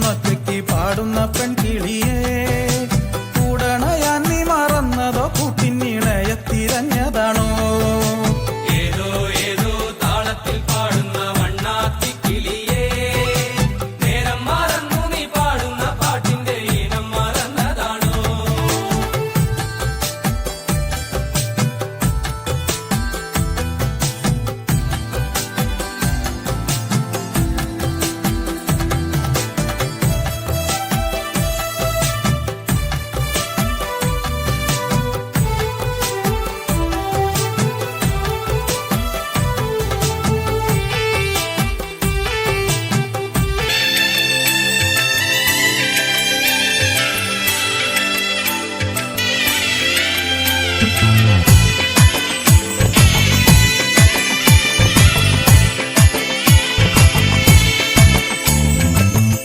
ഇന്നൊറ്റയ്ക്ക് പാടുന്ന പെൺകിളിയേ, കൂടണയാൻ നീ മറന്നതോ കൂട്ടിനിണയെ തിരഞ്ഞതാണോ? ഏതോ ഏതോ താളത്തിൽ പാടുന്ന വണ്ണാത്തി കിളിയേ, നേരം മറന്നു നീ പാടുന്ന പാട്ടിന്റെ ഈണം മറന്നതാണോ?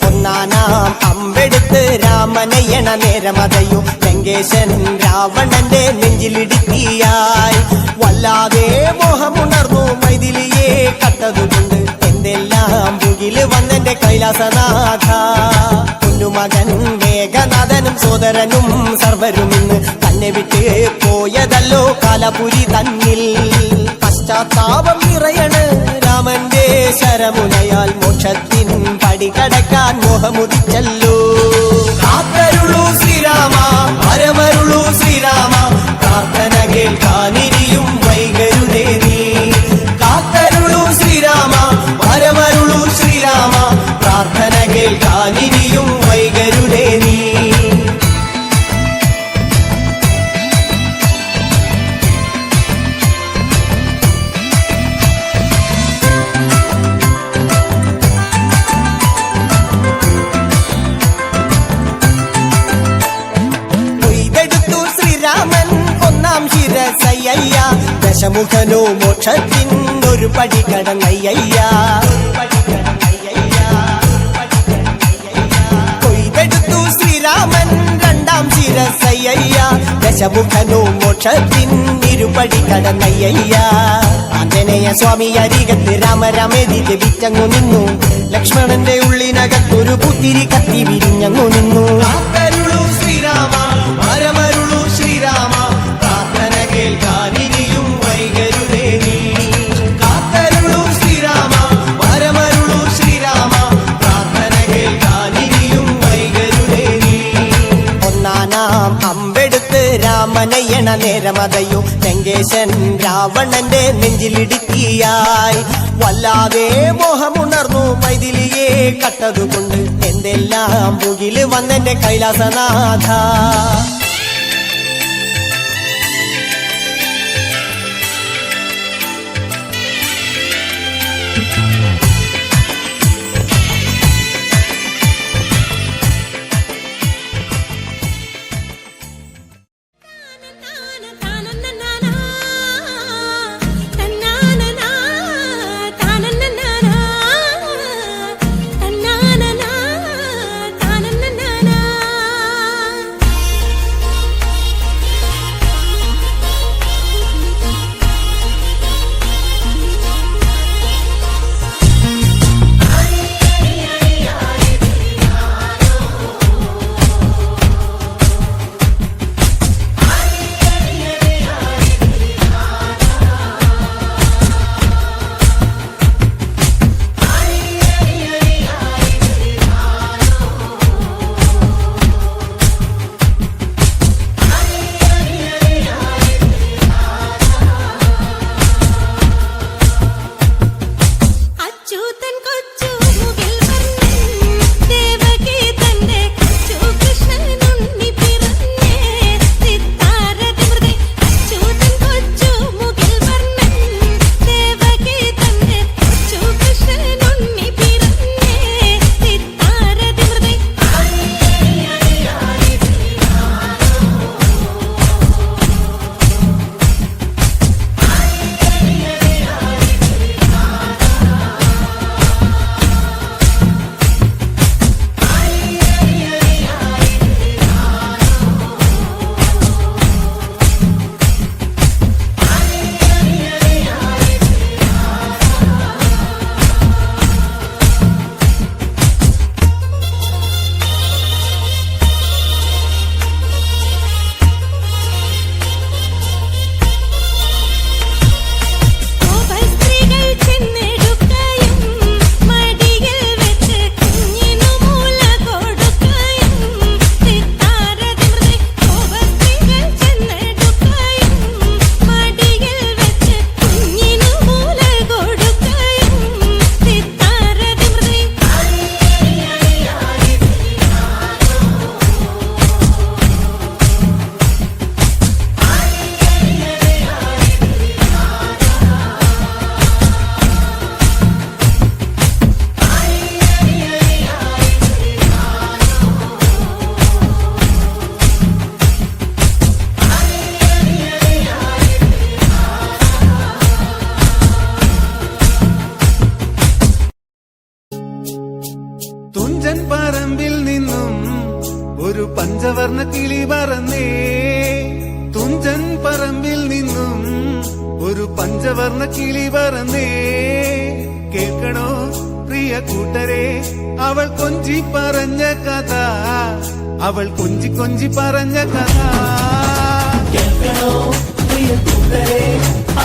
ഒന്നാനാം അമ്പെടുത്ത് രാമനയണ നേരമതയോ ലങ്കേശൻ രാവണന്റെ നെഞ്ചിലിടുക്കിയായി വല്ലാതെ മോഹമുണർന്നു മൈഥിലിയെ കട്ടതുകൊണ്ട് എന്തെല്ലാം മുകില് വന്നെന്റെ കൈലാസനാഥ. കുഞ്ഞുമകൻ മേഘനാഥനും സോദരനും സർവരും ഇന്ന് തന്നെ വിട്ട് പോയതല്ലോ കാലപുരി തന്നിൽ. പശ്ചാത്താപം നിറയണ് രാമന്റെ ശരമുനയാൽ മോക്ഷത്തിൻ പടി കടക്കാൻ മോഹമുദിച്ചല്ലോ. കാത്തരുളൂ ശ്രീരാമ, വരമരുളൂ ശ്രീരാമ, പ്രാർത്ഥന കേൾക്കാനിരിയും വൈകരുതേ നീ. കാത്തരുളൂ ശ്രീരാമ, വരമരുളൂ ശ്രീരാമ, പ്രാർത്ഥന കേൾക്കാനിരിയും വൈകരുതേ നീ. ശിരസയ്യ ദശമുഖനോ മോക്ഷത്തിൻ ഒരു പടി കടന്നയ്യ. കൊയ്തെടുത്തു ശ്രീരാമൻ രണ്ടാം ശിരസയ്യ ദശമുഖനോ മോക്ഷത്തിൻ ഇരുപടി കടന്നയ്യ. ആഞ്ജനേയ സ്വാമി അരികത്ത് രാമരാമേതി ജപിച്ചങ്ങു നിന്നു. ലക്ഷ്മണന്റെ ഉള്ളിനകത്തൊരു പുത്തിരി കത്തി വിരിഞ്ഞങ്ങു നിന്നു. ശ്രീരാമ, വരമരുളൂ ശ്രീരാമ, പ്രാർത്ഥന കേൾക്കാനിരിയും വൈകരുതേ നീ. കാത്തരുളൂ ശ്രീരാമ, വരമരുളൂ ശ്രീരാമ, പ്രാർത്ഥന കേൾക്കാനിരിയും വൈകരുതേ നീ. ഒന്നാനാം അമ്പെടുത്ത് രാമനയണ നേരമതയോ ലങ്കേശൻ രാവണന്റെ നെഞ്ചിലിടുക്കിയായി വല്ലാതെ മോഹമുണർന്നു മൈഥിലിയെ കട്ടതുകൊണ്ട് എന്തെല്ലാം മുകില് വന്നെന്റെ കൈലാസനാഥ. ഒരു പഞ്ചവർണ്ണ കിളി പറന്നേ തുഞ്ചൻ പറമ്പിൽ നിന്നും ഒരു പഞ്ചവർണ്ണ കിളി പറന്നേ കേൾക്കണോ പ്രിയ കൂട്ടരെ അവൾ കൊഞ്ചി പറഞ്ഞ കഥ അവൾ കൊഞ്ചി കൊഞ്ചി പറഞ്ഞ കഥ കേൾക്കണോ പ്രിയ കൂട്ടരെ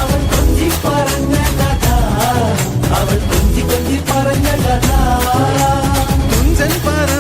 അവൾ കൊഞ്ചി പറഞ്ഞ കഥ അവൾ കൊഞ്ചി കൊഞ്ചി പറഞ്ഞ കഥ തുഞ്ചൻ പറ